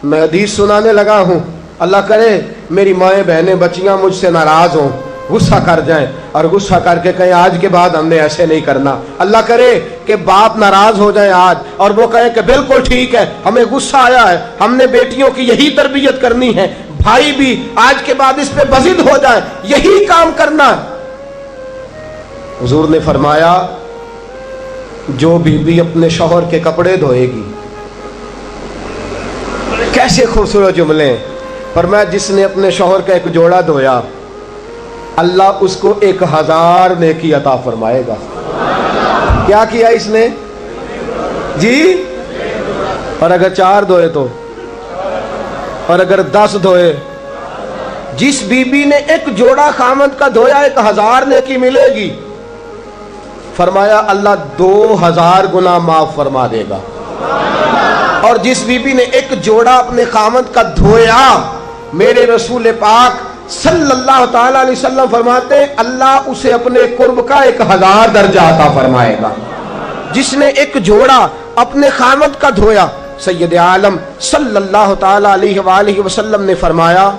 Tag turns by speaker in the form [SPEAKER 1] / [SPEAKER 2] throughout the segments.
[SPEAKER 1] میں حدیث سنانے لگا ہوں، اللہ کرے میری مائیں بہنیں بچیاں مجھ سے ناراض ہوں، غصہ کر جائیں اور غصہ کر کے کہیں آج کے بعد ہم نے ایسے نہیں کرنا۔ اللہ کرے کہ باپ ناراض ہو جائے آج اور وہ کہے کہ بالکل ٹھیک ہے، ہمیں غصہ آیا ہے، ہم نے بیٹیوں کی یہی تربیت کرنی ہے، بھائی بھی آج کے بعد اس پہ بضد ہو جائے، یہی کام کرنا ہے۔ حضور نے فرمایا جو بیوی اپنے شوہر کے کپڑے دھوئے گی، کیسے خوبصورت جملے ہیں، فرمایا جس نے اپنے شوہر کا ایک جوڑا دھویا اللہ اس کو 1000 نیکی عطا فرمائے گا۔ کیا کیا اس نے جی؟ اور اگر 4 دھوئے تو، اور اگر 10 دھوئے، جس بی بی نے ایک جوڑا خامد کا دھویا 1000 نیکی ملے گی۔ فرمایا اللہ 2000 گنا معاف فرما دے گا۔ اور جس بی بی نے ایک جوڑا اپنے خامد کا دھویا، میرے رسول پاک صلی اللہ تعالی علیہ وسلم فرماتے ہیں اللہ اسے اپنے قرب کا 1000 درجہ عطا فرمائے گا۔ جس نے ایک جوڑا اپنے خامد کا دھویا، سید عالم صلی اللہ تعالی علیہ وآلہ وسلم نے فرمایا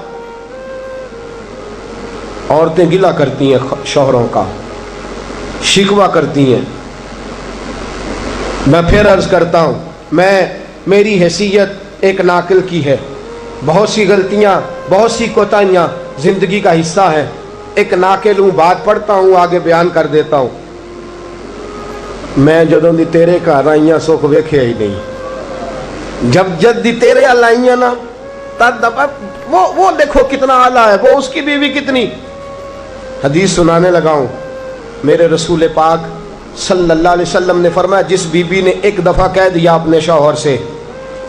[SPEAKER 1] عورتیں گلہ کرتی ہیں شوہروں کا، شکوہ کرتی ہیں۔ میں پھر عرض کرتا ہوں، میری حیثیت ایک ناقل کی ہے، بہت سی غلطیاں، بہت سی کوتاہیاں زندگی کا حصہ ہے، ایک ناقل ہوں، بات پڑھتا ہوں آگے بیان کر دیتا ہوں۔ میں جدوں دی تیرے گھر آئیاں سکھ ویکھیا ہی نہیں، جب جد دی تیرے ال آئیاں نا تب وہ دیکھو کتنا اعلیٰ ہے، وہ اس کی بیوی کتنی۔ حدیث سنانے لگا ہوں، میرے رسول پاک صلی اللہ علیہ وسلم نے فرمایا جس بی بی نے ایک دفعہ کہہ دیا اپنے شوہر سے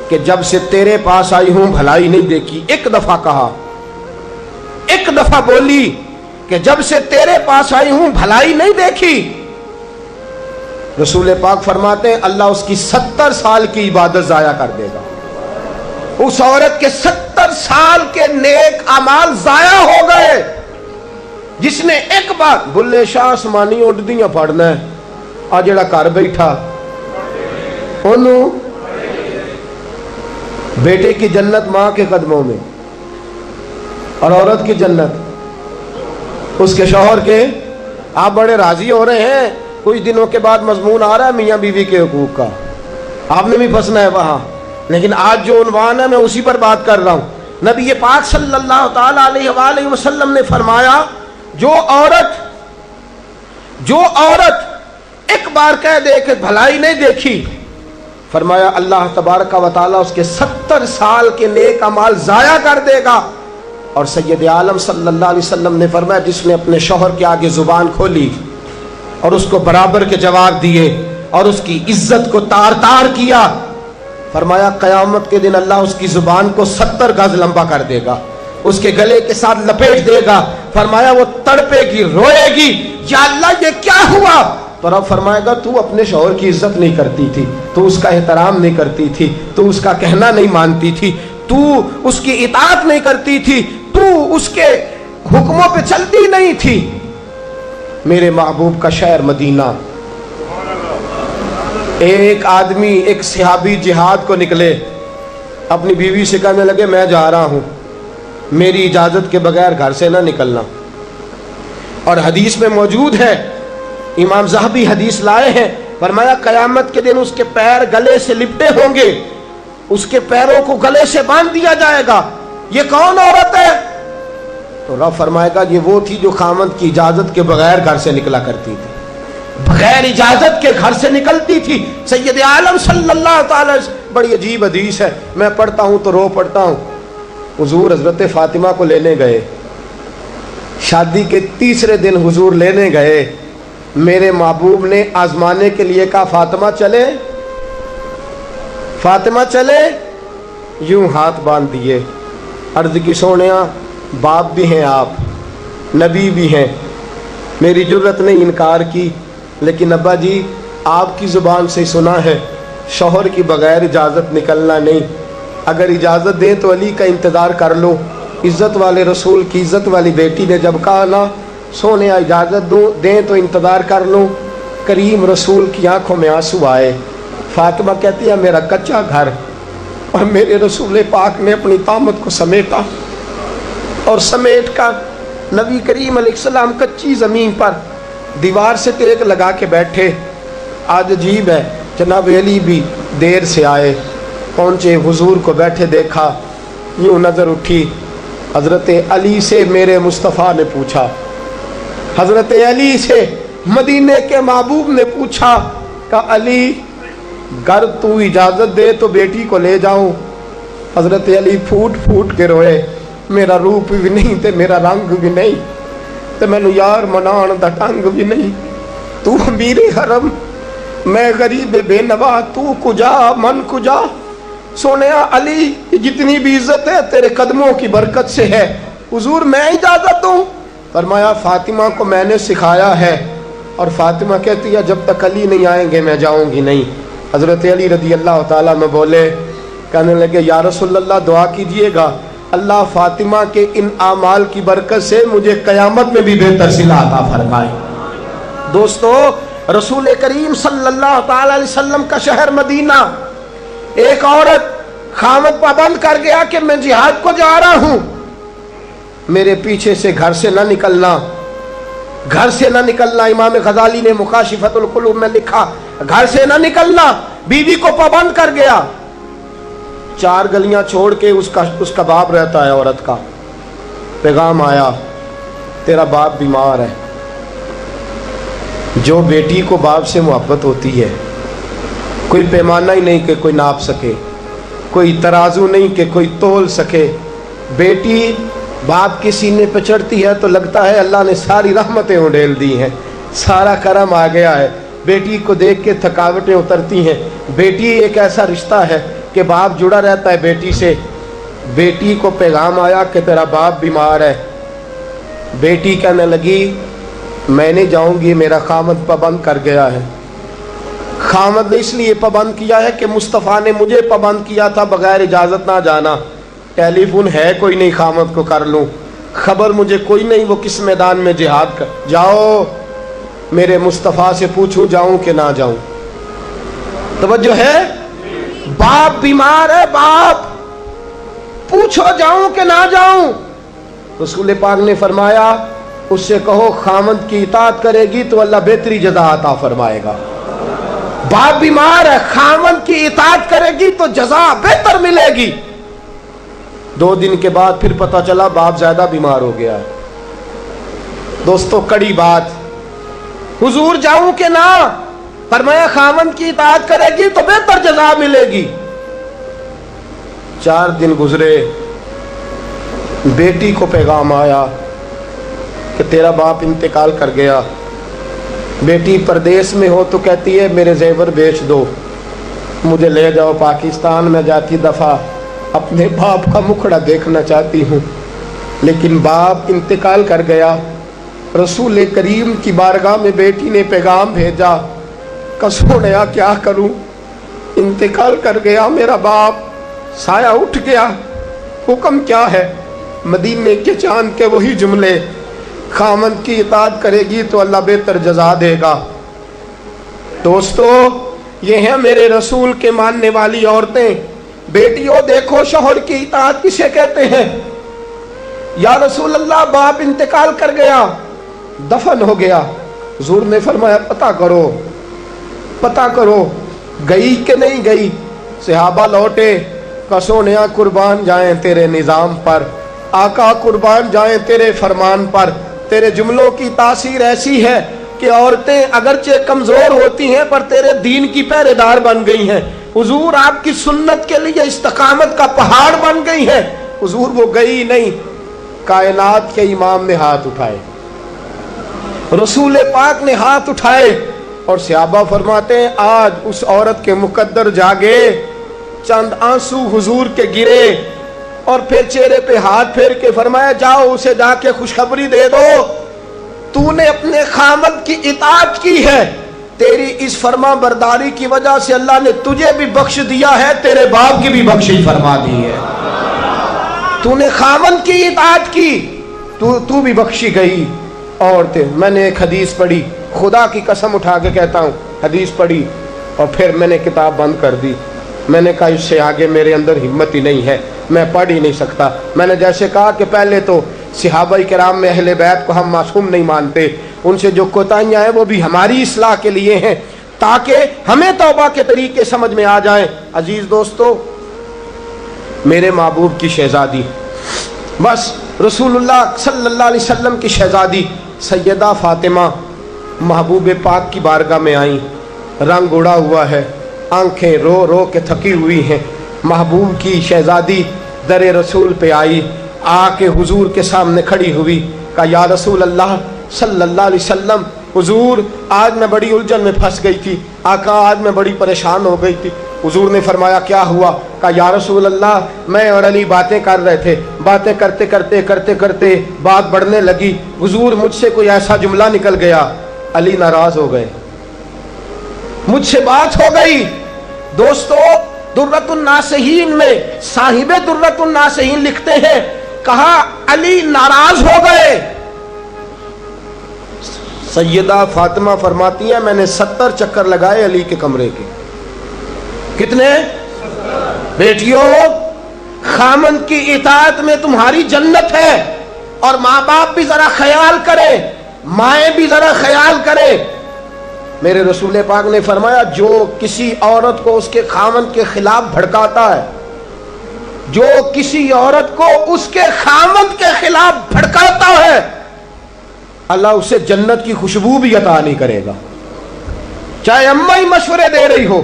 [SPEAKER 1] کہ جب سے تیرے پاس آئی ہوں بھلائی نہیں دیکھی، ایک دفعہ کہا، ایک دفعہ بولی کہ جب سے تیرے پاس آئی ہوں بھلائی نہیں دیکھی، رسول پاک فرماتے ہیں اللہ اس کی 70 سال کی عبادت ضائع کر دے گا۔ اس عورت کے 70 سال کے نیک اعمال ضائع ہو گئے، جس نے ایک بار بلے شاہ آسمانی اڈدیاں پڑھنا ہے، آ جڑا گھر بیٹھا انہوں بیٹے کی جنت ماں کے قدموں میں، اور عورت کی جنت اس کے شوہر کے۔ آپ بڑے راضی ہو رہے ہیں، کچھ دنوں کے بعد مضمون آ رہا ہے میاں بیوی کے حقوق کا، آپ نے بھی پھنسنا ہے وہاں، لیکن آج جو عنوان ہے میں اسی پر بات کر رہا ہوں۔ نبی پاک صلی اللہ تعالی علیہ وآلہ وسلم نے فرمایا جو عورت ایک بار کہہ دے کہ بھلائی نہیں دیکھی، فرمایا اللہ تبارک و تعالیٰ اس کے 70 سال کے نیک اعمال ضائع کر دے گا۔ اور سید عالم صلی اللہ علیہ وسلم نے فرمایا جس نے اپنے شوہر کے آگے زبان کھولی اور اس کو برابر کے جواب دیے اور اس کی عزت کو تار تار کیا، فرمایا قیامت کے دن اللہ اس کی زبان کو 70 گز لمبا کر دے گا، اس کے گلے کے ساتھ لپیٹ دے گا، فرمایا وہ تڑپے گی، روئے گی، یا اللہ یہ کیا ہوا؟ تو رب فرمائے گا تو اپنے شوہر کی عزت نہیں کرتی تھی، تو اس کا احترام نہیں کرتی تھی، تو اس کا کہنا نہیں مانتی تھی، تو اس کی اطاعت نہیں کرتی تھی، تو اس کے حکموں پہ چلتی نہیں تھی۔ میرے محبوب کا شہر مدینہ، ایک آدمی، ایک صحابی جہاد کو نکلے، اپنی بیوی سے کہنے لگے میں جا رہا ہوں، میری اجازت کے بغیر گھر سے نہ نکلنا۔ اور حدیث میں موجود ہے، امام ذہبی حدیث لائے ہیں، فرمایا قیامت کے دن اس کے پیر گلے سے لپٹے ہوں گے، اس کے پیروں کو گلے سے باندھ دیا جائے گا، یہ کون عورت ہے؟ تو رب فرمائے گا یہ وہ تھی جو خامد کی اجازت کے بغیر گھر سے نکلا کرتی تھی، بغیر اجازت کے گھر سے نکلتی تھی۔ سید عالم صلی اللہ تعالی، بڑی عجیب حدیث ہے، میں پڑھتا ہوں تو رو پڑھتا ہوں۔ حضور حضرت فاطمہ کو لینے گئے، شادی کے تیسرے دن حضور لینے گئے، میرے محبوب نے آزمانے کے لیے کہا فاطمہ چلے، فاطمہ چلے، یوں ہاتھ باندھ دیے، عرض کی سونیا باپ بھی ہیں آپ، نبی بھی ہیں، میری جرت نے انکار کی، لیکن ابا جی آپ کی زبان سے سنا ہے شوہر کی بغیر اجازت نکلنا نہیں، اگر اجازت دیں تو علی کا انتظار کر لو۔ عزت والے رسول کی عزت والی بیٹی نے جب کہا نا سونے اجازت دیں تو انتظار کر لو، کریم رسول کی آنکھوں میں آنسو آئے۔ فاطمہ کہتی ہے میرا کچا گھر اور میرے رسول پاک نے اپنی طامت کو سمیٹا اور سمیٹ کر نبی کریم علیہ السلام کچی زمین پر دیوار سے ٹیک لگا کے بیٹھے. آج عجیب ہے، جناب علی بھی دیر سے آئے، پہنچے، حضور کو بیٹھے دیکھا، یوں نظر اٹھی. حضرت علی سے میرے مصطفیٰ نے پوچھا، حضرت علی سے مدینے کے محبوب نے پوچھا کہ علی گر تو اجازت دے تو بیٹی کو لے جاؤں. حضرت علی پھوٹ پھوٹ کے روئے، میرا روپ بھی نہیں تے میرا رنگ بھی نہیں تے مینوں یار منان دا ٹنگ بھی نہیں. تو امیر حرم، میں غریب بے نوا، تو کجا من کجا. سونیا علی جتنی بھی عزت ہے تیرے قدموں کی برکت سے ہے. حضور میں اجازت دوں؟ فرمایا فاطمہ کو میں نے سکھایا ہے، اور فاطمہ کہتی ہے جب تک علی نہیں آئیں گے میں جاؤں گی نہیں. حضرت علی رضی اللہ تعالیٰ میں بولے، کہنے لگے یا رسول اللہ دعا کیجئے گا اللہ فاطمہ کے ان اعمال کی برکت سے مجھے قیامت میں بھی بہتر صلہ عطا فرمائے. دوستو، رسول کریم صلی اللہ تعالی علیہ وسلم کا شہر مدینہ، ایک عورت خامد پابند کر گیا کہ میں جہاد کو جا رہا ہوں، میرے پیچھے سے گھر سے نہ نکلنا، گھر سے نہ نکلنا. امام غزالی نے مکاشفۃ القلوب میں لکھا گھر سے نہ نکلنا. بیوی کو پابند کر گیا. 4 گلیاں چھوڑ کے اس کا باپ رہتا ہے عورت کا. پیغام آیا تیرا باپ بیمار ہے. جو بیٹی کو باپ سے محبت ہوتی ہے، کوئی پیمانہ ہی نہیں کہ کوئی ناپ سکے، کوئی ترازو نہیں کہ کوئی تول سکے. بیٹی باپ کے سینے پہ چڑھتی ہے تو لگتا ہے اللہ نے ساری رحمتیں اڈیل دی ہیں، سارا کرم آ گیا ہے. بیٹی کو دیکھ کے تھکاوٹیں اترتی ہیں. بیٹی ایک ایسا رشتہ ہے کہ باپ جڑا رہتا ہے بیٹی سے. بیٹی کو پیغام آیا کہ تیرا باپ بیمار ہے. بیٹی کہنے لگی میں نہیں جاؤں گی، میرا خامد پابند کر گیا ہے. خامد نے اس لیے پابند کیا ہے کہ مصطفیٰ نے مجھے پابند کیا تھا بغیر اجازت نہ جانا. ٹیلی فون ہے کوئی نہیں خامد کو کر لوں، خبر مجھے کوئی نہیں وہ کس میدان میں جہاد کر. جاؤ میرے مصطفیٰ سے پوچھو جاؤں کہ نہ جاؤں. توجہ ہے، باپ بیمار ہے، باپ پوچھو جاؤں کہ نہ جاؤں. رسول پاک نے فرمایا اس سے کہو خامد کی اطاعت کرے گی تو اللہ بہتری جزا عطا فرمائے گا. باپ بیمار ہے، خامد کی اطاعت کرے گی تو جزا بہتر ملے گی. 2 دن کے بعد پھر پتہ چلا باپ زیادہ بیمار ہو گیا. دوستو کڑی بات، حضور جاؤں کہ نہ؟ فرمایا خامد کی اطاعت کرے گی تو بہتر جزا ملے گی. 4 دن گزرے، بیٹی کو پیغام آیا کہ تیرا باپ انتقال کر گیا. بیٹی پردیس میں ہو تو کہتی ہے میرے زیور بیچ دو، مجھے لے جاؤ پاکستان میں جاتی دفعہ اپنے باپ کا مکھڑا دیکھنا چاہتی ہوں. لیکن باپ انتقال کر گیا. رسول کریم کی بارگاہ میں بیٹی نے پیغام بھیجا کہ سونیا کیا کروں، انتقال کر گیا میرا باپ، سایہ اٹھ گیا، حکم کیا ہے؟ مدینے کے چاند کے وہی جملے، خامد کی اطاعت کرے گی تو اللہ بہتر جزا دے گا. دوستو یہ ہیں میرے رسول کے ماننے والی عورتیں. بیٹیوں دیکھو شوہر کی اطاعت کسے کہتے ہیں. یا رسول اللہ باپ انتقال کر گیا، دفن ہو گیا. حضور نے فرمایا پتہ کرو گئی کہ نہیں گئی. صحابہ لوٹے کہ سونیا قربان جائیں تیرے نظام پر، آقا قربان جائیں تیرے فرمان پر. تیرے جملوں کی تاثیر ایسی ہے کہ عورتیں اگرچہ کمزور ہوتی ہیں پر تیرے دین کی پہرے دار بن گئی ہیں. حضور آپ کی سنت کے لیے استقامت کا پہاڑ بن گئی ہے. حضور وہ گئی نہیں. کائنات کے امام نے ہاتھ اٹھائے، رسول پاک نے ہاتھ اٹھائے، اور صحابہ فرماتے ہیں آج اس عورت کے مقدر جاگے. چند آنسو حضور کے گرے اور پھر چہرے پہ ہاتھ پھیر کے فرمایا جاؤ اسے جا کے خوشخبری دے دو، تو نے اپنے خامد کی اطاعت کی ہے، تیری اس فرما برداری کی وجہ سے اللہ نے تجھے بھی بخش دیا ہے، تیرے باپ کی بھی بخشش فرما دی ہے. تو نے خامد کی اطاعت کی تو بھی بخشی گئی. اور میں نے ایک حدیث پڑھی، خدا کی قسم اٹھا کے کہتا ہوں، حدیث پڑھی اور پھر میں نے کتاب بند کر دی. میں نے کہا اس سے آگے میرے اندر ہمت ہی نہیں ہے، میں پڑھ ہی نہیں سکتا۔ میں نے جیسے کہا کہ پہلے تو صحابہ کرام میں اہل بیت کو ہم معصوم نہیں مانتے، ان سے جو کوتاہیاں ہیں وہ بھی ہماری اصلاح کے لیے ہیں تاکہ ہمیں توبہ کے طریقے سمجھ میں آ جائیں۔ عزیز دوستو، میرے محبوب کی شہزادی، بس رسول اللہ صلی اللہ علیہ وسلم کی شہزادی سیدہ فاطمہ محبوب پاک کی بارگاہ میں آئیں، رنگ اڑا ہوا ہے، آنکھیں رو رو کے تھکی ہوئی ہیں۔ محبوب کی شہزادی در رسول پہ آئی، آ کے حضور کے سامنے کھڑی ہوئی، کہا یا رسول اللہ صلی اللہ علیہ وسلم، حضور آج میں بڑی الجھن میں پھنس گئی تھی، آقا آج میں بڑی پریشان ہو گئی تھی۔ حضور نے فرمایا کیا ہوا؟ کہا یا رسول اللہ میں اور علی باتیں کر رہے تھے، باتیں کرتے کرتے بات بڑھنے لگی، حضور مجھ سے کوئی ایسا جملہ نکل گیا، علی ناراض ہو گئے، مجھ سے بات ہو گئی۔ دوستو درۃ الناصحین میں صاحب درۃ الناصحین لکھتے ہیں، کہا علی ناراض ہو گئے۔ سیدہ فاطمہ فرماتی ہیں میں نے 70 چکر لگائے علی کے کمرے کے۔ کتنے؟ بیٹیوں، خامند کی اطاعت میں تمہاری جنت ہے، اور ماں باپ بھی ذرا خیال کریں، مائیں بھی ذرا خیال کریں۔ میرے رسول پاک نے فرمایا جو کسی عورت کو اس کے خامند کے خلاف بھڑکاتا ہے، جو کسی عورت کو اس کے خامند کے خلاف بھڑکاتا ہے، اللہ اسے جنت کی خوشبو بھی عطا نہیں کرے گا۔ چاہے اماں ہی مشورے دے رہی ہو،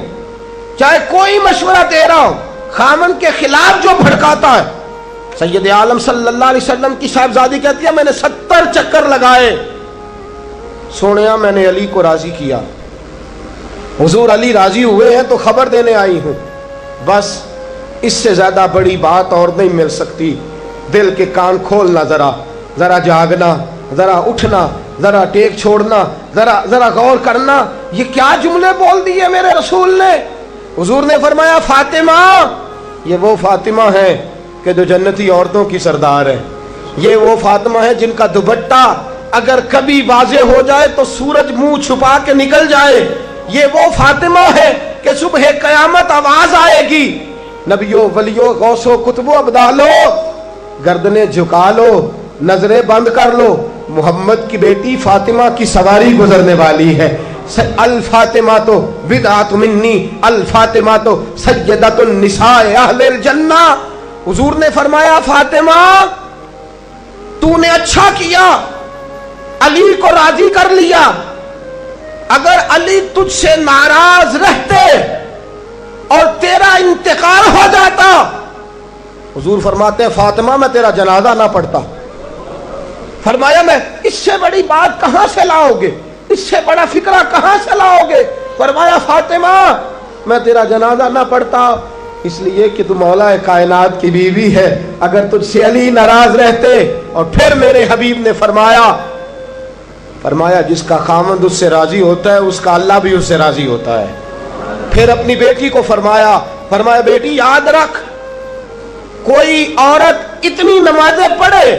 [SPEAKER 1] چاہے کوئی مشورہ دے رہا ہو، خامند کے خلاف جو بھڑکاتا ہے، سید عالم صلی اللہ علیہ وسلم کی صاحبزادی کہتی ہے میں نے 70 چکر لگائے، سونیا میں نے علی کو راضی کیا، حضور علی راضی ہوئے ہیں تو خبر دینے آئی ہوں، بس اس سے زیادہ بڑی بات اور نہیں مل سکتی۔ دل کے کان کھولنا، ذرا جاگنا، ذرا اٹھنا، ذرا ٹیک چھوڑنا، ذرا غور کرنا، یہ کیا جملے بول دیے میرے رسول نے۔ حضور نے فرمایا فاطمہ، یہ وہ فاطمہ ہے کہ جو جنتی عورتوں کی سردار ہے، یہ وہ فاطمہ ہے جن کا دوپٹہ اگر کبھی واضح ہو جائے تو سورج منہ چھپا کے نکل جائے، یہ وہ فاطمہ ہے کہ صبح قیامت آواز آئے گی، نبیوں ولیوں غوثوں کتبوں ابدالوں گردنیں جھکا لو، نظریں بند کر لو، محمد کی بیٹی فاطمہ کی سواری گزرنے والی ہے۔ الفاطمہ تو بدعت منی، الفاطمہ تو سیدۃ النساء اہل الجنہ۔ حضور نے فرمایا فاطمہ تو نے اچھا کیا، علی کو راضی کر لیا، اگر علی تجھ سے ناراض رہتے اور تیرا انتقال ہو جاتا، حضور فرماتے ہیں فاطمہ میں تیرا جنازہ نہ پڑھتا۔ فرمایا میں اس سے بڑی بات کہاں سے لاؤ گے، اس سے بڑا فکرہ کہاں سے لاؤ گے؟ فرمایا فاطمہ میں تیرا جنازہ نہ پڑھتا اس لیے کہ تو مولا کائنات کی بیوی ہے، اگر تجھ سے علی ناراض رہتے۔ اور پھر میرے حبیب نے فرمایا جس کا خامند اس سے راضی ہوتا ہے اس کا اللہ بھی اس سے راضی ہوتا ہے۔ پھر اپنی بیٹی کو فرمایا بیٹی یاد رکھ، کوئی عورت اتنی نمازیں پڑھے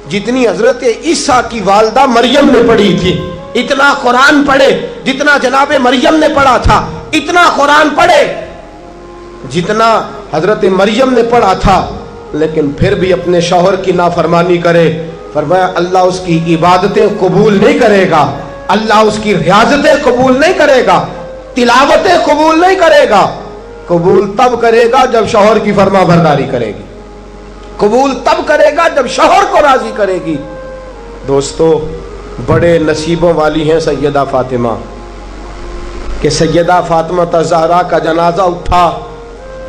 [SPEAKER 1] جتنی حضرت عیسیٰ کی والدہ مریم نے پڑھی تھی، اتنا قرآن پڑھے جتنا جناب مریم نے پڑھا تھا، اتنا قرآن پڑھے جتنا حضرت مریم نے پڑھا تھا، لیکن پھر بھی اپنے شوہر کی نافرمانی کرے، فرمایا اللہ اس کی عبادتیں قبول نہیں کرے گا، اللہ اس کی ریاضتیں قبول نہیں کرے گا، تلاوتیں قبول نہیں کرے گا۔ قبول تب کرے گا جب شوہر کی فرما برداری کرے گی، قبول تب کرے گا جب شوہر کو راضی کرے گی۔ دوستو بڑے نصیبوں والی ہیں سیدہ فاطمہ کہ سیدہ فاطمہ الزہرا کا جنازہ اٹھا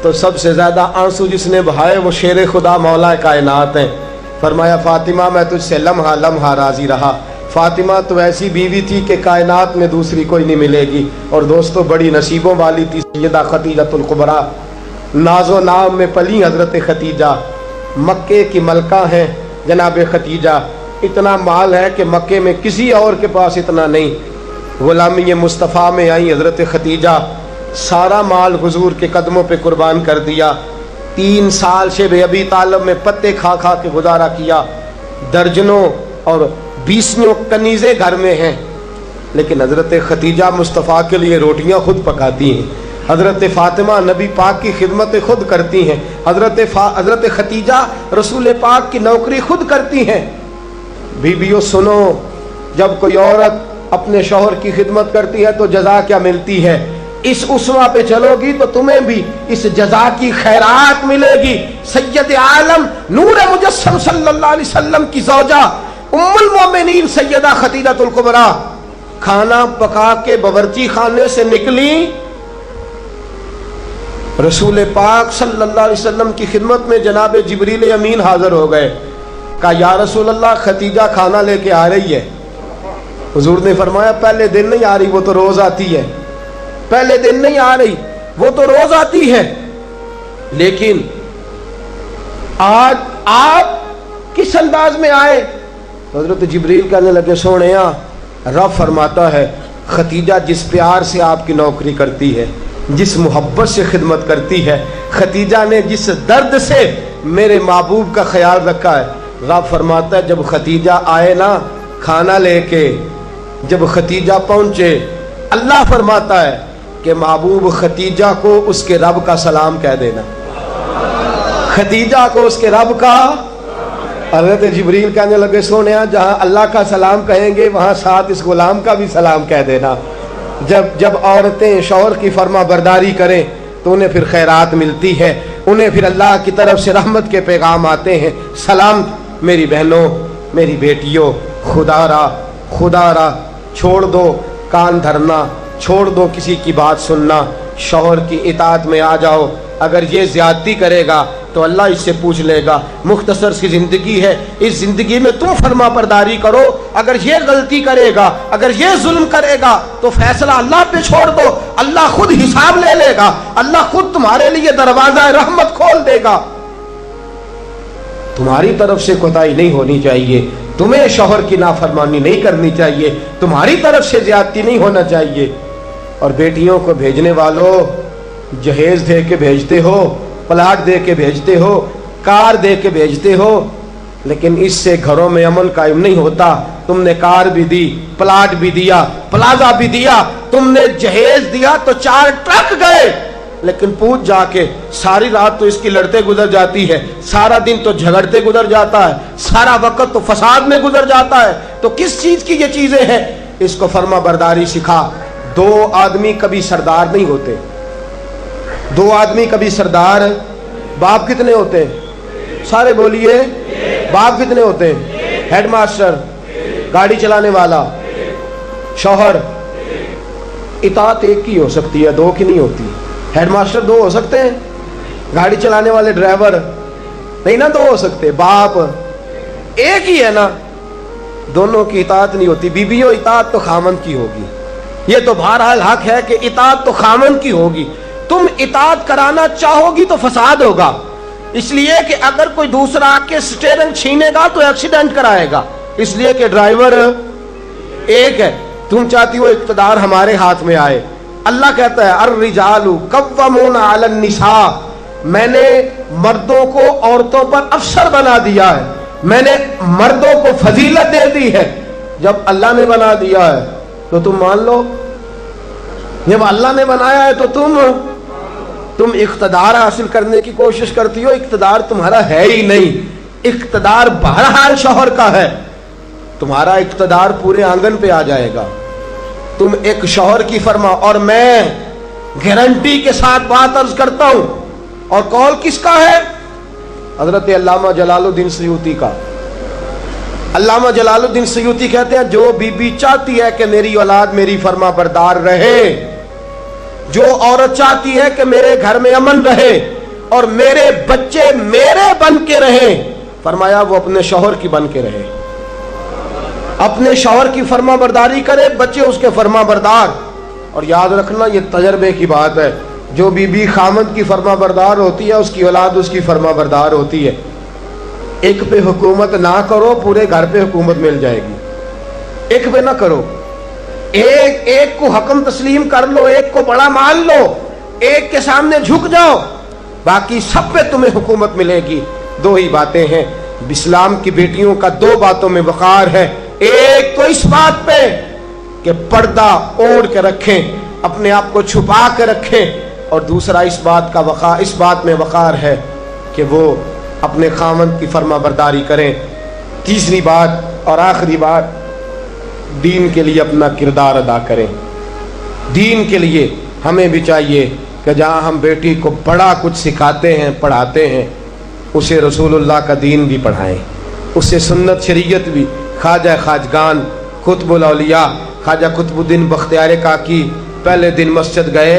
[SPEAKER 1] تو سب سے زیادہ آنسو جس نے بہائے وہ شیر خدا مولا کائنات ہیں۔ فرمایا فاطمہ میں تجھ سے لمحہ لمحہ راضی رہا، فاطمہ تو ایسی بیوی تھی کہ کائنات میں دوسری کوئی نہیں ملے گی۔ اور دوستو بڑی نصیبوں والی تھی سیدہ خدیجہ الکبریٰ، ناز و نام میں پلی حضرت خدیجہ، مکے کی ملکہ ہیں جناب خدیجہ، اتنا مال ہے کہ مکے میں کسی اور کے پاس اتنا نہیں۔ غلامی مصطفیٰ میں آئی حضرت خدیجہ، سارا مال حضور کے قدموں پہ قربان کر دیا، 3 سال شیب ابی طالب میں پتے کھا کھا کے گزارا کیا، درجنوں اور 20 کنیزیں گھر میں ہیں، لیکن حضرت خدیجہ مصطفیٰ کے لیے روٹیاں خود پکاتی ہیں۔ حضرت فاطمہ نبی پاک کی خدمت خود کرتی ہیں، حضرت خدیجہ رسول پاک کی نوکری خود کرتی ہیں۔ بیویوں سنو، جب کوئی عورت اپنے شوہر کی خدمت کرتی ہے تو جزا کیا ملتی ہے؟ اس اسوہ پہ چلو گی تو تمہیں بھی اس جزا کی خیرات ملے گی۔ سید عالم نور مجسم صلی اللہ علیہ وسلم کی زوجہ ام المومنین سیدہ خدیجہ الکبریٰ کھانا پکا کے باورچی خانے سے نکلی، رسول پاک صلی اللہ علیہ وسلم کی خدمت میں جناب جبریل امین حاضر ہو گئے۔ کہا یا رسول اللہ خدیجہ کھانا لے کے آ رہی ہے۔ حضور نے فرمایا پہلے دن نہیں آ رہی، وہ تو روز آتی ہے۔ پہلے دن نہیں آ رہی، وہ تو روز آتی ہے، لیکن آج آپ کس انداز میں آئے؟ حضرت جبریل کہنے لگے سونیا، رب فرماتا ہے خدیجہ جس پیار سے آپ کی نوکری کرتی ہے، جس محبت سے خدمت کرتی ہے، خدیجہ نے جس درد سے میرے محبوب کا خیال رکھا ہے، رب فرماتا ہے جب خدیجہ آئے نا کھانا لے کے، جب خدیجہ پہنچے، اللہ فرماتا ہے کہ محبوب خدیجہ کو اس کے رب کا سلام کہہ دینا، خدیجہ کو اس کے رب کا۔ حضرت جبریل کہنے لگے سونیا جہاں اللہ کا سلام کہیں گے وہاں ساتھ اس غلام کا بھی سلام کہہ دینا۔ جب عورتیں شوہر کی فرما برداری کریں تو انہیں پھر خیرات ملتی ہے، انہیں پھر اللہ کی طرف سے رحمت کے پیغام آتے ہیں۔ سلام میری بہنوں، میری بیٹیوں، خدا را چھوڑ دو کان دھرنا، چھوڑ دو کسی کی بات سننا، شوہر کی اطاعت میں آ جاؤ۔ اگر یہ زیادتی کرے گا تو اللہ اس سے پوچھ لے گا۔ مختصر سی زندگی ہے، اس زندگی میں تم فرما برداری کرو۔ اگر یہ غلطی کرے گا، اگر یہ ظلم کرے گا تو فیصلہ اللہ پہ چھوڑ دو، اللہ خود حساب لے لے گا، اللہ خود تمہارے لیے دروازہ رحمت کھول دے گا۔ تمہاری طرف سے کوتاہی نہیں ہونی چاہیے، تمہیں شوہر کی نافرمانی نہیں کرنی چاہیے، تمہاری طرف سے زیادتی نہیں ہونا چاہیے۔ اور بیٹیوں کو بھیجنے والوں، جہیز دے کے بھیجتے ہو، پلاٹ دے کے بھیجتے ہو، کار دے کے بھیجتے ہو، لیکن اس سے گھروں میں امن قائم نہیں ہوتا۔ تم نے کار بھی دی، پلاٹ بھی دیا، پلازا بھی دیا، تم نے جہیز دیا تو 4 ٹرک گئے، لیکن پوچھ جا کے ساری رات تو اس کی لڑتے گزر جاتی ہے، سارا دن تو جھگڑتے گزر جاتا ہے، سارا وقت تو فساد میں گزر جاتا ہے، تو کس چیز کی یہ چیزیں ہیں؟ اس کو فرما برداری سکھا۔ 2 آدمی کبھی سردار نہیں ہوتے، 2 آدمی کبھی سردار۔ باپ کتنے ہوتے ہیں؟ سارے بولیے، باپ کتنے ہوتے ہیں؟ ہیڈ ماسٹر، گاڑی چلانے والا، شوہر۔ اطاعت ایک کی ہو سکتی ہے، 2 کی نہیں ہوتی۔ ہیڈ ماسٹر 2 ہو سکتے ہیں، گاڑی چلانے والے ڈرائیور نہیں نا 2 ہو سکتے، باپ ایک ہی ہے نا، دونوں کی اطاعت نہیں ہوتی۔ بیویوں اطاعت تو خامند کی ہوگی، یہ تو بہرحال حق ہے کہ اطاعت تو خامند کی ہوگی۔ تم اطاعت کرانا چاہو گی تو فساد ہوگا، اس لیے کہ اگر کوئی دوسرا آ کے سٹیئرنگ چھینے گا تو ایکسیڈنٹ کرائے گا، اس لیے کہ ڈرائیور ایک ہے۔ تم چاہتی ہو اقتدار ہمارے ہاتھ میں آئے، اللہ کہتا ہے الرجال قوامون علی النساء، میں نے مردوں کو عورتوں پر افسر بنا دیا ہے، میں نے مردوں کو فضیلت دے دی ہے۔ جب اللہ نے بنا دیا ہے تو تم مان لو، جب اللہ نے بنایا ہے تو تم اقتدار حاصل کرنے کی کوشش کرتی ہو، اقتدار تمہارا ہے ہی نہیں، اقتدار بہرحال شوہر کا ہے، تمہارا اقتدار پورے آنگن پہ آ جائے گا۔ تم ایک شوہر کی فرما، اور میں گارنٹی کے ساتھ بات عرض کرتا ہوں، اور قول کس کا ہے؟ حضرت علامہ جلال الدین سیوطی کا۔ علامہ جلال الدین سیوطی کہتے ہیں جو بی چاہتی ہے کہ میری اولاد میری فرما بردار رہے، جو عورت چاہتی ہے کہ میرے گھر میں امن رہے اور میرے بچے میرے بن کے رہیں، فرمایا وہ اپنے شوہر کی بن کے رہے، اپنے شوہر کی فرما برداری کرے، بچے اس کے فرما بردار۔ اور یاد رکھنا یہ تجربے کی بات ہے، جو بی خامد کی فرما بردار ہوتی ہے اس کی اولاد اس کی فرما بردار ہوتی ہے۔ ایک پہ حکومت نہ کرو، پورے گھر پہ حکومت مل جائے گی، ایک پہ نہ کرو، ایک کو حکم تسلیم کر لو، ایک کو بڑا مان لو، ایک کے سامنے جھک جاؤ، باقی سب پہ تمہیں حکومت ملے گی۔ 2 ہی باتیں ہیں اسلام کی بیٹیوں کا، 2 باتوں میں وقار ہے، ایک تو اس بات پہ کہ پردہ اوڑھ کے رکھیں، اپنے آپ کو چھپا کے رکھیں، اور دوسرا اس بات میں وقار ہے کہ وہ اپنے خاوند کی فرما برداری کریں. تیسری بات اور آخری بات، دین کے لیے اپنا کردار ادا کریں. دین کے لیے ہمیں بھی چاہیے کہ جہاں ہم بیٹی کو بڑا کچھ سکھاتے ہیں پڑھاتے ہیں، اسے رسول اللہ کا دین بھی پڑھائیں، اسے سنت شریعت بھی. خواجہ خواجگان قطب الاولیاء خواجہ قطب الدین بختیار کاکی پہلے دن مسجد گئے،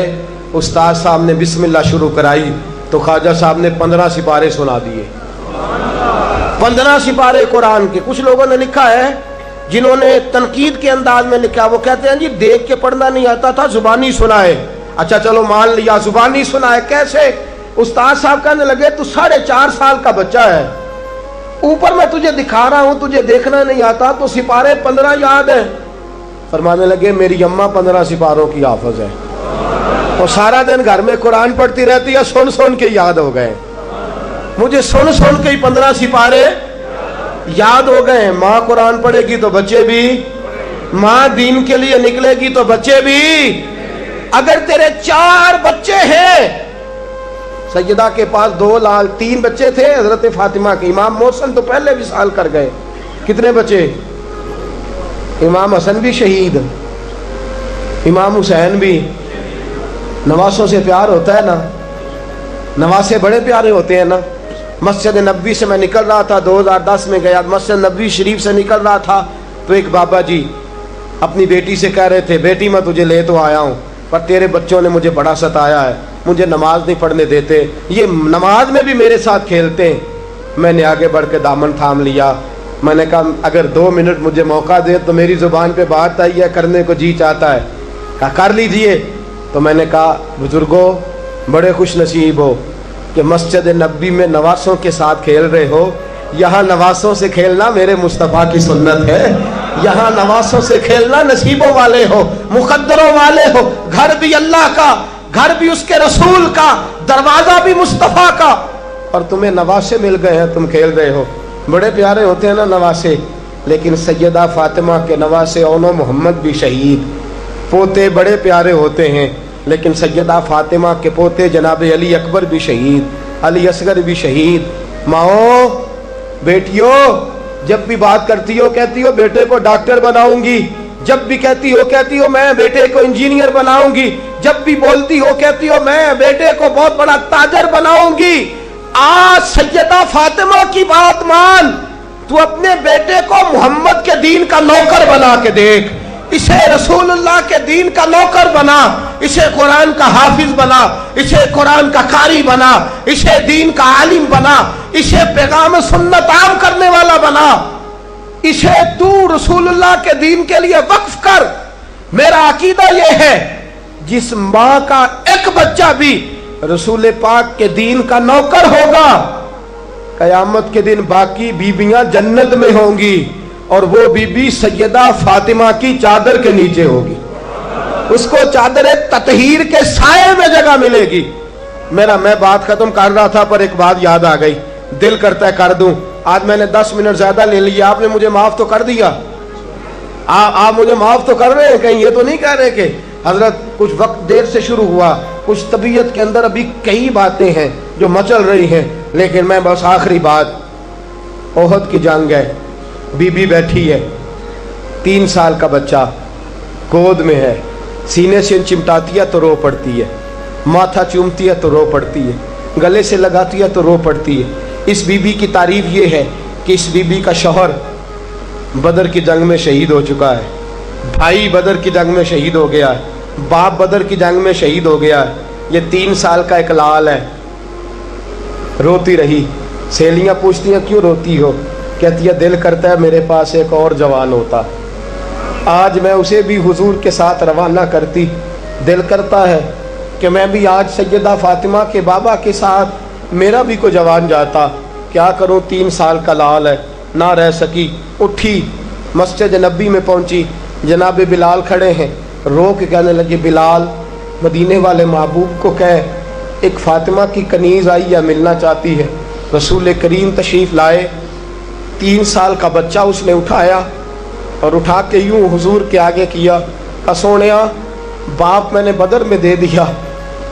[SPEAKER 1] استاد صاحب نے بسم اللہ شروع کرائی تو خواجہ صاحب نے 15 سپارے سنا دیے. 15 سپارے قرآن کے. کچھ لوگوں نے لکھا ہے جنہوں نے تنقید کے انداز میں لکھا، وہ کہتے ہیں جی دیکھ کے پڑھنا نہیں آتا تھا، زبانی سنائے. اچھا چلو مان لیا زبانی سنائے. کیسے؟ استاد صاحب کہنے لگے تو 4.5 سال کا بچہ ہے، اوپر میں تجھے دکھا رہا ہوں، تجھے دیکھنا نہیں آتا تو سپارے 15 یاد ہیں. فرمانے لگے میری اماں 15 سپاروں کی حافظ ہے، تو سارا دن گھر میں قرآن پڑھتی رہتی ہے، سن سن کے یاد ہو گئے. مجھے سن سن کے ہی 15 سپارے یاد ہو گئے. ماں قرآن پڑھے گی تو بچے بھی، ماں دین کے لیے نکلے گی تو بچے بھی. اگر تیرے 4 بچے ہیں، سیدہ کے پاس 3 بچے تھے حضرت فاطمہ کے. امام محسن تو پہلے وصال کر گئے. کتنے بچے؟ امام حسن بھی شہید، امام حسین بھی. نواسوں سے پیار ہوتا ہے نا، نواسے بڑے پیارے ہوتے ہیں نا. مسجد نبوی سے میں نکل رہا تھا، 2010 میں گیا، مسجد نبوی شریف سے نکل رہا تھا تو ایک بابا جی اپنی بیٹی سے کہہ رہے تھے بیٹی میں تجھے لے تو آیا ہوں پر تیرے بچوں نے مجھے بڑا ستایا ہے، مجھے نماز نہیں پڑھنے دیتے، یہ نماز میں بھی میرے ساتھ کھیلتے ہیں. میں نے آگے بڑھ کے دامن تھام لیا. میں نے کہا اگر 2 منٹ مجھے موقع دے تو میری زبان پہ بات آئی ہے، کرنے کو جی چاہتا ہے. کہا کر لیجئے. تو میں نے کہا بزرگوں بڑے خوش نصیب ہو کہ مسجد نبوی میں نواسوں کے ساتھ کھیل رہے ہو. یہاں نواسوں سے کھیلنا میرے مصطفیٰ کی سنت ہے. یہاں نواسوں سے کھیلنا نصیبوں والے ہو، مقدروں والے ہو. گھر بھی اللہ کا، گھر بھی اس کے رسول کا، دروازہ بھی مصطفیٰ کا، اور تمہیں نواسے مل گئے ہیں، تم کھیل رہے ہو. بڑے پیارے ہوتے ہیں نا نواسے. لیکن سیدہ فاطمہ کے نواسے اونو محمد بھی شہید. پوتے بڑے پیارے ہوتے ہیں لیکن سیدہ فاطمہ کے پوتے جناب علی اکبر بھی شہید، علی اصغر بھی شہید. ماؤں بیٹیوں جب بھی بات کرتی ہو کہتی ہو بیٹے کو ڈاکٹر بناؤں گی، جب بھی کہتی ہو میں بیٹے کو انجینئر بناؤں گی، جب بھی بولتی ہو کہتی ہو میں بیٹے کو بہت بڑا تاجر بناؤں گی. آج سیدہ فاطمہ کی بات مان، تو اپنے بیٹے کو محمد کے دین کا نوکر بنا کے دیکھ، اسے رسول اللہ کے دین کا نوکر بنا، اسے قرآن کا حافظ بنا، اسے قرآن کا قاری بنا، اسے دین کا عالم بنا، اسے پیغام سنت عام کرنے والا بنا، اسے تو رسول اللہ کے دین کے لیے وقف کر. میرا عقیدہ یہ ہے جس ماں کا ایک بچہ بھی رسول پاک کے دین کا نوکر ہوگا، قیامت کے دن باقی بیویاں جنت میں ہوں گی اور وہ بی بی سیدہ فاطمہ کی چادر کے نیچے ہوگی. اس کو چادر تطہیر کے سائے میں جگہ ملے گی. میں بات ختم کر رہا تھا پر ایک بات یاد آ گئی، دل کرتا ہے کر دوں. آج میں نے 10 منٹ زیادہ لے لیا، آپ نے مجھے معاف تو کر دیا، آپ مجھے معاف تو کر رہے ہیں، کہیں یہ تو نہیں کہہ رہے کہ حضرت کچھ وقت دیر سے شروع ہوا، کچھ طبیعت کے اندر ابھی کئی باتیں ہیں جو مچل رہی ہیں. لیکن میں بس آخری بات، احد کی جنگ ہے، بی بی بیٹھی ہے، 3 سال کا بچہ گود میں ہے، سینے سے چمٹاتی ہے تو رو پڑتی ہے، ماتھا چومتی ہے تو رو پڑتی ہے، گلے سے لگاتی ہے تو رو پڑتی ہے. اس بی بی کی تعریف یہ ہے کہ اس بی بی کا شوہر بدر کی جنگ میں شہید ہو چکا ہے، بھائی بدر کی جنگ میں شہید ہو گیا ہے، باپ بدر کی جنگ میں شہید ہو گیا ہے. یہ 3 سال کا ایک لال ہے. روتی رہی. سہیلیاں پوچھتی ہیں کیوں روتی ہو؟ کہتی ہے دل کرتا ہے میرے پاس ایک اور جوان ہوتا، آج میں اسے بھی حضور کے ساتھ روانہ کرتی. دل کرتا ہے کہ میں بھی آج سیدہ فاطمہ کے بابا کے ساتھ میرا بھی کوئی جوان جاتا. کیا کروں، 3 سال کا لال ہے. نہ رہ سکی، اٹھی مسجد نبی میں پہنچی. جناب بلال کھڑے ہیں، رو کے کہنے لگے بلال مدینے والے محبوب کو کہے ایک فاطمہ کی کنیز آئی ہے، ملنا چاہتی ہے. رسول کریم تشریف لائے. 3 سال کا بچہ اس نے اٹھایا اور اٹھا کے یوں حضور کے آگے کیا. سونیا باپ میں نے بدر میں دے دیا،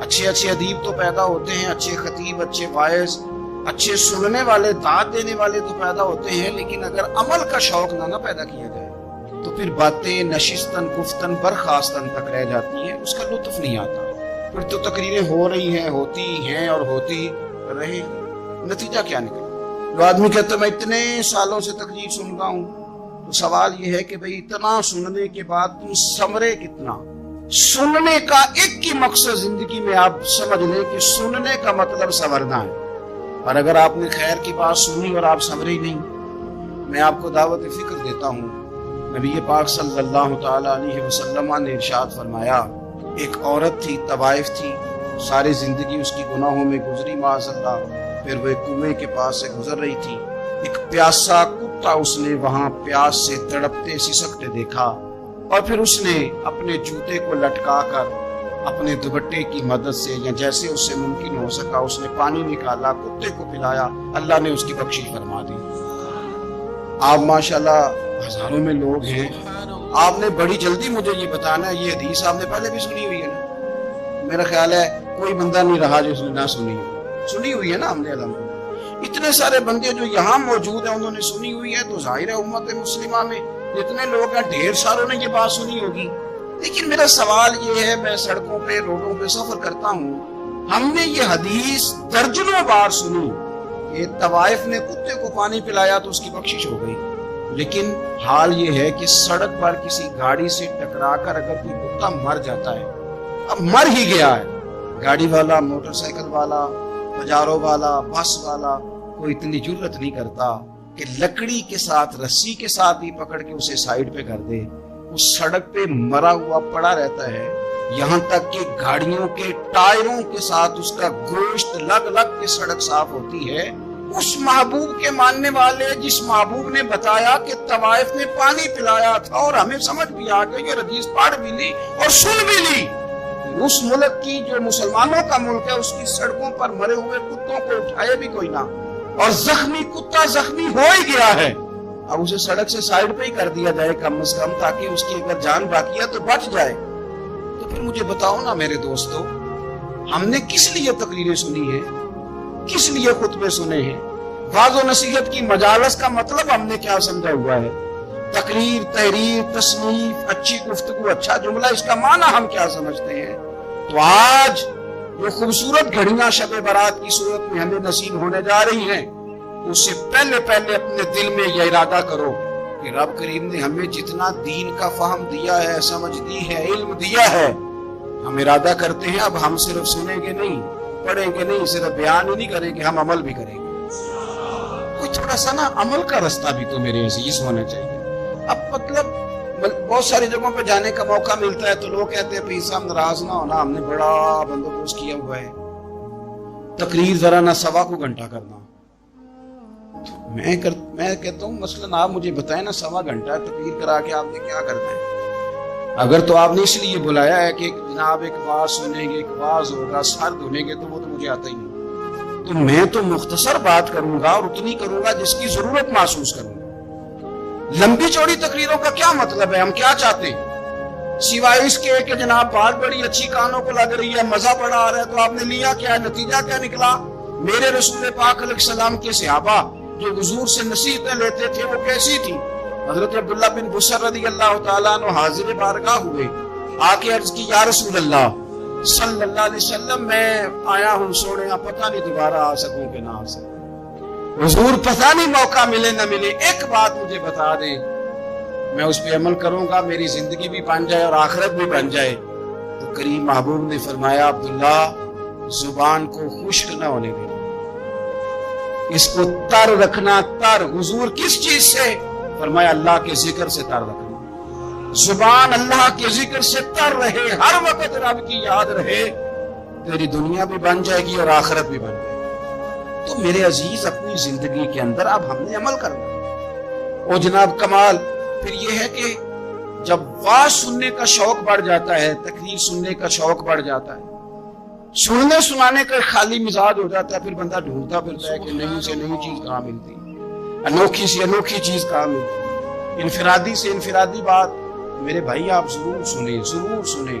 [SPEAKER 2] اچھے اچھے ادیب تو پیدا ہوتے ہیں، اچھے خطیب، اچھے واعظ، اچھے سننے والے، دعوت دینے والے تو پیدا ہوتے ہیں، لیکن اگر عمل کا شوق نہ پیدا کیا جائے تو پھر باتیں نشستن گفتن برخاستن تک رہ جاتی ہیں، اس کا لطف نہیں آتا۔ پھر تو تقریریں ہو رہی ہیں، ہوتی ہیں اور ہوتی رہے، نتیجہ کیا نکلے؟ جو آدمی کہتا ہے میں اتنے سالوں سے تقریر سنتا ہوں، تو سوال یہ ہے کہ بھئی اتنا سننے کے بعد تم سمرے کتنا؟ سننے کا ایک ہی مقصد زندگی میں آپ سمجھ لیں کہ سننے کا مطلب سنورنا ہے، اور اگر آپ نے خیر کی بات سنی اور آپ سنورے ہی نہیں، میں آپ کو دعوت فکر دیتا ہوں۔ نبی پاک صلی اللہ تعالی علیہ وسلم نے ارشاد فرمایا، ایک عورت تھی، طوائف تھی، ساری زندگی اس کی گناہوں میں گزری معاذ اللہ، پھر وہ ایک کنویں کے پاس سے گزر رہی تھی، ایک پیاسا کتا اس نے وہاں پیاس سے تڑپتے سسکتے دیکھا، اور پھر اس نے اپنے جوتے کو لٹکا کر اپنے دوپٹے کی مدد سے یا جیسے اس سے ممکن ہو سکا اس نے پانی نکالا، کتے کو پلایا، اللہ نے اس کی بخشش فرما دی۔ آپ ماشاءاللہ ہزاروں میں لوگ ہیں، آپ نے بڑی جلدی مجھے یہ بتانا ہے، یہ حدیث آپ نے پہلے بھی سنی ہوئی ہے نا؟ میرا خیال ہے کوئی بندہ نہیں رہا جو اس نے نہ سنی ہوئی ہے نا؟ ہم نے الحمدللہ اتنے سارے بندے جو یہاں موجود ہیں انہوں نے سنی ہوئی ہے، تو ظاہر ہے امت مسلمہ میں جتنے لوگ ہیں ڈھیر ساروں نے یہ بات سنی ہوگی۔ لیکن میرا سوال یہ ہے، میں سڑکوں پہ روڈوں پہ سفر کرتا ہوں، ہم نے یہ حدیث درجنوں بار سنی کہ طوائف نے کتے کو پانی پلایا تو اس کی بخشش ہو گئی، لیکن حال یہ ہے کہ سڑک پر کسی گاڑی سے ٹکرا کر اگر کوئی کتا مر جاتا ہے، اب مر ہی گیا ہے، گاڑی والا، موٹر سائیکل والا، بجاروں والا، بس والا کوئی اتنی جرت نہیں کرتا کہ لکڑی کے ساتھ، رسی کے ساتھ ہی پکڑ کے اسے سائیڈ پہ کر دے۔ اس سڑک پہ مرا ہوا پڑا رہتا ہے، یہاں تک کہ گاڑیوں کے ٹائروں کے ساتھ اس کا گوشت لگ لگ کے سڑک صاف ہوتی ہے۔ اس محبوب کے ماننے والے جس محبوب نے بتایا کہ طوائف نے پانی پلایا تھا، اور ہمیں سمجھ بھی آ گئی اور حدیث پڑھ بھی لی اور سن بھی لی، اس ملک کی جو مسلمانوں کا ملک ہے اس کی سڑکوں پر مرے ہوئے کتوں کو اٹھائے بھی کوئی نہ، اور زخمی کتا زخمی ہو ہی گیا ہے، اب اسے سڑک سے سائیڈ پہ ہی کر دیا جائے کم از کم، تاکہ اس کی اگر جان باقی ہے تو بچ جائے۔ تو پھر مجھے بتاؤ نا میرے دوستو، ہم نے کس لیے تقریریں سنی ہیں، کس لیے خطبے سنے ہیں؟ واعظ و نصیحت کی مجالس کا مطلب ہم نے کیا سمجھا ہوا ہے؟ تقریر، تحریر، تصنیف، اچھی گفتگو، اچھا جملہ، اس کا معنی ہم کیا سمجھتے ہیں؟ تو آج جو خوبصورت گھڑیاں شب برات کی صورت میں ہمیں نصیب ہونے جا رہی ہیں، اس سے پہلے اپنے دل میں یہ ارادہ کرو کہ رب کریم نے ہمیں جتنا دین کا فہم دیا ہے، سمجھ دی ہے، علم دیا ہے، ہم ارادہ کرتے ہیں اب ہم صرف سنیں گے نہیں، پڑھیں گے نہیں، صرف بیان ہی نہیں کریں گے، ہم عمل بھی کریں گے۔ کوئی تھوڑا سا نا عمل کا رستہ بھی تو میرے عزیز ہونا چاہیے۔ اب مطلب بہت ساری جگہوں پہ جانے کا موقع ملتا ہے تو لوگ کہتے ہیں پیر صاحب ناراض نہ ہونا، ہم نے بڑا بندوبست کیا ہوا ہے، تقریر ذرا نہ سوا کو گھنٹہ کرنا۔ میں کہتا ہوں مثلاً آپ مجھے بتائیں نا، سوا گھنٹہ تقریر کرا کے آپ نے کیا کرنا ہے؟ اگر تو آپ نے اس لیے بلایا ہے کہ جناب ایک بات سنیں گے، ایک واز ہوگا، سر دھونے گے، تو وہ تو مجھے آتا ہی نہیں، تو میں تو مختصر بات کروں گا اور اتنی کروں گا جس کی ضرورت محسوس کروں گا۔ لمبی چوڑی تقریروں کا کیا مطلب ہے؟ ہم کیا چاہتے ہیں سوائے اس کے کہ جناب بات بڑی اچھی کانوں کو لگ رہی ہے، مزہ بڑا آ رہا ہے، تو آپ نے لیا کیا؟ نتیجہ کیا نکلا؟ میرے رسول پاک علیہ السلام کے صحابہ جو حضور سے نصیحتیں لیتے تھے وہ کیسی تھی؟ حضرت عبداللہ بن بصر رضی اللہ تعالیٰ عنہ حاضر بارگاہ ہوئے، آ کے عرض کی یا رسول اللہ صلی اللہ علیہ وسلم، میں آیا ہوں سونے، پتہ نہیں دوبارہ آ سکوں کہ نہ آ سکوں، حضور پتہ نہیں موقع ملے نہ ملے، ایک بات مجھے بتا دیں، میں اس پہ عمل کروں گا، میری زندگی بھی بن جائے اور آخرت بھی بن جائے۔ تو کریم محبوب نے فرمایا عبداللہ زبان کو خشک نہ ہونے دینا، اس کو تر رکھنا۔ تر حضور کس چیز سے؟ فرمایا اللہ کے ذکر سے تر رکھنا، زبان اللہ کے ذکر سے تر رہے، ہر وقت رب کی یاد رہے، تیری دنیا بھی بن جائے گی اور آخرت بھی بن جائے گی۔ تو میرے عزیز اپنی زندگی کے اندر اب ہم نے عمل کرنا۔ اور جناب کمال پھر یہ ہے کہ جب واز سننے کا شوق بڑھ جاتا ہے، تقریر سننے کا شوق بڑھ جاتا ہے، سننے سنانے کا خالی مزاج ہو جاتا ہے، پھر بندہ ڈھونڈتا پھرتا ہے کہ نئی سے نئی چیز کہاں ملتی، انوکھی سے انوکھی چیز کہاں ملتی، انفرادی سے انفرادی بات۔ میرے بھائی آپ ضرور سنیں، ضرور سنیں،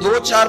[SPEAKER 2] 2, 4,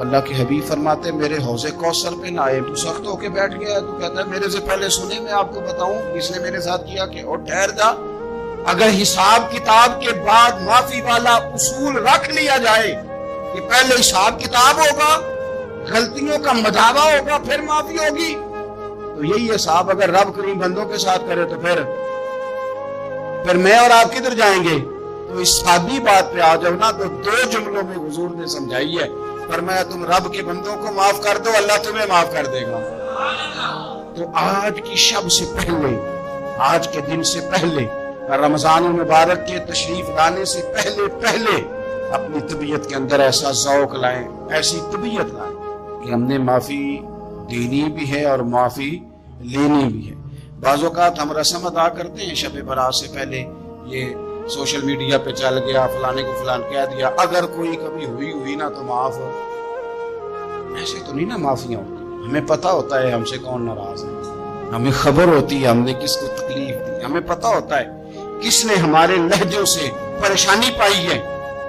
[SPEAKER 2] اللہ کے حبیب فرماتے میرے حوض کوثر پہ نہ آئے، تو سخت ہو کے بیٹھ گیا، تو کہتا ہے میرے سے پہلے سنے، میں آپ کو بتاؤں اس نے میرے ساتھ کیا کہ اور ٹھہر جا، اگر حساب کتاب کے بعد معافی والا اصول رکھ لیا جائے کہ پہلے حساب کتاب ہوگا، غلطیوں کا مداوع ہوگا، پھر معافی ہوگی، تو یہی حساب اگر رب کریم بندوں کے ساتھ کرے تو پھر میں اور آپ کدھر جائیں گے؟ تو اس سادی بات پہ آ جاؤ نا، تو 2 جملوں میں حضور نے سمجھائی ہے، فرمایا تم رب کے بندوں کو معاف کر دو، اللہ تمہیں معاف کر دے گا۔ تو آج کی شب سے پہلے، آج کے دن سے پہلے، رمضان المبارک کے تشریف لانے سے پہلے اپنی طبیعت کے اندر ایسا ذوق لائیں، ایسی طبیعت لائیں کہ ہم نے معافی دینی بھی ہے اور معافی لینی بھی ہے۔ بعض اوقات ہم رسم ادا کرتے ہیں شب برات سے پہلے، یہ سوشل میڈیا پہ چل گیا، فلانے کو فلان کہہ دیا، اگر کوئی کبھی ہوئی نا تو معاف ہو، ایسے تو نہیں نا معافیاں ہوتی۔ ہمیں پتہ ہوتا ہے ہم سے کون ناراض ہے، ہمیں خبر ہوتی ہے ہم نے کس کو تکلیف دی، ہمیں پتہ ہوتا ہے کس نے ہمارے لہجوں سے پریشانی پائی ہے،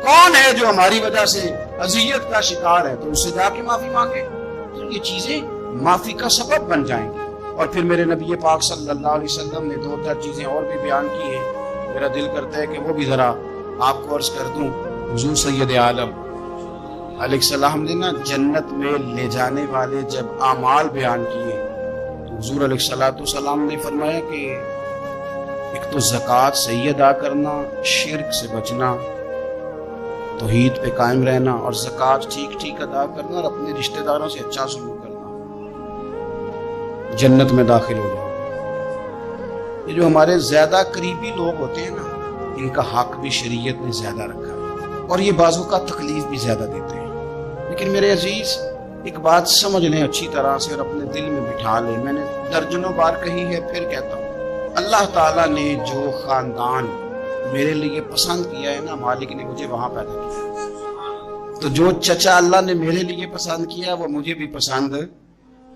[SPEAKER 2] کون ہے جو ہماری وجہ سے اذیت کا شکار ہے، تو اس سے جا کے معافی مانگے، تو یہ چیزیں معافی کا سبب بن جائیں گی۔ اور پھر میرے نبی پاک صلی اللہ علیہ وسلم نے 2-4 چیزیں اور بھی بیان کی ہیں، میرا دل کرتا ہے کہ وہ بھی ذرا آپ کو عرض کر دوں۔ حضور سید عالم علیہ السلام نے نا جنت میں لے جانے والے جب اعمال بیان کیے تو حضور علیہ السلام نے فرمایا کہ ایک تو زکوٰۃ صحیح ادا کرنا، شرک سے بچنا، توحید پہ قائم رہنا، اور زکوٰۃ ٹھیک ادا کرنا، اور اپنے رشتہ داروں سے اچھا سلوک کرنا، جنت میں داخل ہو جاؤ۔ یہ جو ہمارے زیادہ قریبی لوگ ہوتے ہیں نا، ان کا حق بھی شریعت نے زیادہ رکھا ہے، اور یہ بعضوں کا تکلیف بھی زیادہ دیتے ہیں۔ لیکن میرے عزیز ایک بات سمجھ لیں اچھی طرح سے اور اپنے دل میں بٹھا لیں، میں نے درجنوں بار کہی ہے، پھر کہتا ہوں، اللہ تعالیٰ نے جو خاندان میرے لیے پسند کیا ہے نا، مالک نے مجھے وہاں پیدا کیا، تو جو چچا اللہ نے میرے لیے پسند کیا وہ مجھے بھی پسند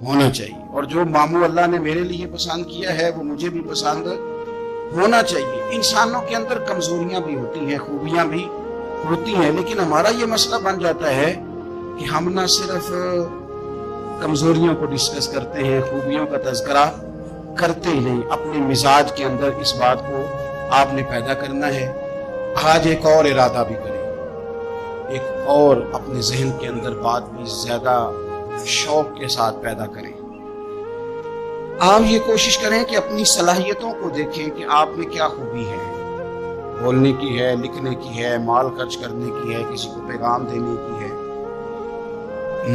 [SPEAKER 2] ہونا چاہیے، اور جو ماموں اللہ نے میرے لیے پسند کیا ہے وہ مجھے بھی پسند ہونا چاہیے۔ انسانوں کے اندر کمزوریاں بھی ہوتی ہیں، خوبیاں بھی ہوتی ہیں، لیکن ہمارا یہ مسئلہ بن جاتا ہے کہ ہم نہ صرف کمزوریوں کو ڈسکس کرتے ہیں، خوبیوں کا تذکرہ کرتے ہی نہیں، اپنے مزاج کے اندر اس بات کو آپ نے پیدا کرنا ہے۔ آج ایک اور ارادہ بھی کریں، ایک اور اپنے ذہن کے اندر بات بھی زیادہ شوق کے ساتھ پیدا کریں۔ آپ یہ کوشش کریں کہ اپنی صلاحیتوں کو دیکھیں کہ آپ میں کیا خوبی ہے، بولنے کی ہے، لکھنے کی ہے، مال خرچ کرنے کی ہے، کسی کو پیغام دینے کی ہے۔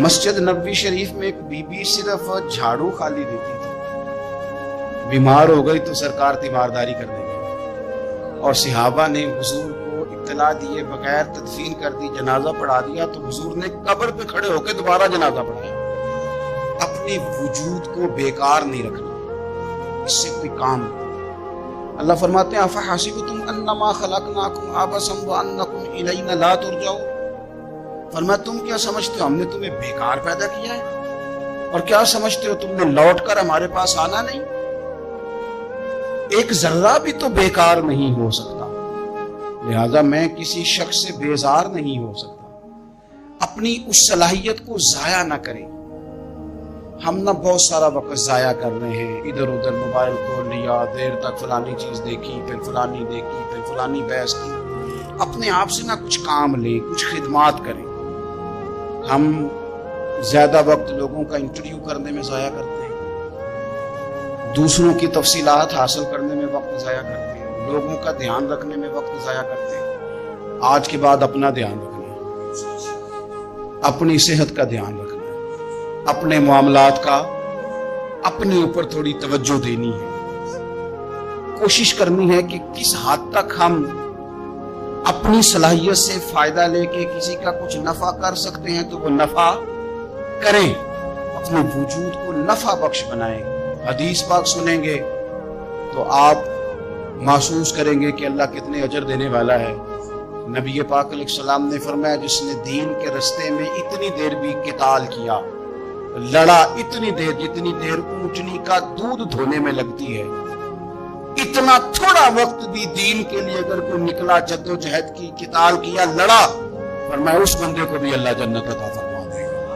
[SPEAKER 2] مسجد نبوی شریف میں ایک بی بی صرف جھاڑو خالی دیتی تھی، بیمار ہو گئی تو سرکار تیمارداری کر دے گی، اور صحابہ نے حضور کو اطلاع دیے بغیر تدفین کر دی، جنازہ پڑھا دیا، تو حضور نے قبر پہ کھڑے ہو کے دوبارہ جنازہ پڑھایا۔ اپنے وجود کو بیکار نہیں رکھنا، اس سے کوئی کام نہیں۔ اللہ فرماتے ہیں افحسبتم انما خلقناکم عبثا وانکم الینا لا ترجعون، فرمایا تم کیا سمجھتے ہو ہم نے تمہیں بیکار پیدا کیا ہے، اور کیا سمجھتے ہو تم نے لوٹ کر ہمارے پاس آنا نہیں؟ ایک ذرہ بھی تو بیکار نہیں ہو سکتا، لہذا میں کسی شخص سے بیزار نہیں ہو سکتا۔ اپنی اس صلاحیت کو ضائع نہ کریں۔ ہم نہ بہت سارا وقت ضائع کر رہے ہیں، ادھر ادھر موبائل کھول لیا، دیر تک فلانی چیز دیکھی، پھر فلانی دیکھی، پھر فلانی بحث کی۔ اپنے آپ سے نہ کچھ کام لیں، کچھ خدمات کریں۔ ہم زیادہ وقت لوگوں کا انٹرویو کرنے میں ضائع کرتے ہیں، دوسروں کی تفصیلات حاصل کرنے میں وقت ضائع کرتے ہیں، لوگوں کا دھیان رکھنے میں وقت ضائع کرتے ہیں۔ آج کے بعد اپنا دھیان رکھنا ہے، اپنی صحت کا دھیان رکھنا ہے، اپنے معاملات کا اپنے اوپر تھوڑی توجہ دینی ہے۔ کوشش کرنی ہے کہ کس حد تک ہم اپنی صلاحیت سے فائدہ لے کے کسی کا کچھ نفع کر سکتے ہیں تو وہ نفع کریں، اپنے وجود کو نفع بخش بنائیں۔ حدیث پاک سنیں گے تو آپ محسوس کریں گے کہ اللہ کتنے اجر دینے والا ہے۔ نبی پاک علیہ السلام نے فرمایا جس نے دین کے رستے میں اتنی دیر بھی قتال کیا، لڑا اتنی دیر جتنی دیر اونٹنی کا دودھ دھونے میں لگتی ہے، اتنا تھوڑا وقت بھی دین کے لیے اگر کوئی نکلا، جد و جہد کی، قتال کیا، لڑا، فرمایا اس بندے کو بھی اللہ جنت عطا فرما دے گا۔